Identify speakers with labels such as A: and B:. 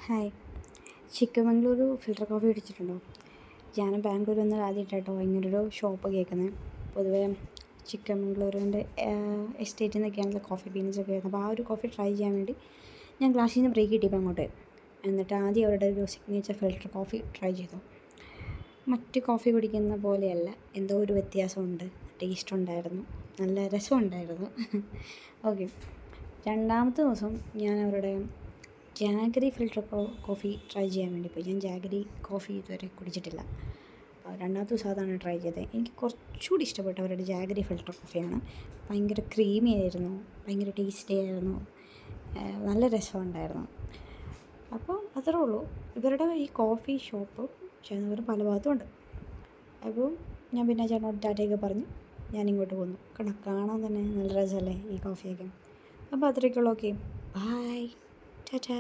A: Hi. Chikmagalur filter coffee കുടിച്ചിട്ടുണ്ടോ? ഞാൻ ബാംഗ്ലൂരിൽ നിന്ന് ആദ്യമായിട്ടാട്ടോ ഇങ്ങനൊരു ഷോപ്പ് കേൾക്കുന്നത്. പൊതുവേ ചിക്കമംഗ്ലൂരിൻ്റെ എസ്റ്റേറ്റിൽ നിന്നൊക്കെയാണല്ലോ കോഫി ബീൻസൊക്കെ വരുന്നത്. അപ്പോൾ ആ ഒരു കോഫി ട്രൈ ചെയ്യാൻ വേണ്ടി ഞാൻ ക്ലാസ്സിൽ നിന്ന് ബ്രേക്ക് കിട്ടിയപ്പോൾ അങ്ങോട്ട് പോയി. എന്നിട്ട് ആദ്യം അവരുടെ ഒരു സിഗ്നേച്ചർ ഫിൽറ്റർ കോഫി ട്രൈ ചെയ്തു. മറ്റ് കോഫി കുടിക്കുന്ന പോലെയല്ല, എന്തോ ഒരു വ്യത്യാസമുണ്ട്. ടേസ്റ്റ് ഉണ്ടായിരുന്നു, നല്ല രസമുണ്ടായിരുന്നു. ഓക്കെ. രണ്ടാമത്തെ ദിവസം ഞാൻ അവരുടെ ജാഗരി ഫിൽറ്റർ കോഫി ട്രൈ ചെയ്യാൻ വേണ്ടി പോയി. ഞാൻ ജാഗരി കോഫി ഇതുവരെ കുടിച്ചിട്ടില്ല. അപ്പോൾ രണ്ടാമത്തെ ദിവസം അതാണ് ട്രൈ ചെയ്തത്. എനിക്ക് കുറച്ചുകൂടി ഇഷ്ടപ്പെട്ട അവരുടെ ജാഗരി ഫിൽറ്റർ കോഫിയാണ്. ഭയങ്കര ക്രീമി ആയിരുന്നു, ഭയങ്കര ടേസ്റ്റി ആയിരുന്നു, നല്ല രസമുണ്ടായിരുന്നു. അപ്പോൾ അത്രേ ഉള്ളൂ. ഇവരുടെ ഈ കോഫി ഷോപ്പ് ചെയ്യുന്നവർ പല ഭാഗത്തുമുണ്ട്. അപ്പോൾ ഞാൻ പിന്നെ ചേട്ടനോട് ടാറ്റയൊക്കെ പറഞ്ഞ് ഞാനിങ്ങോട്ട് പോന്നു. കാണാൻ തന്നെ നല്ല രസമല്ലേ ഈ കോഫിയൊക്കെ. അപ്പോൾ അത്രയൊക്കെയുള്ളൂ. Okay, by, Tata.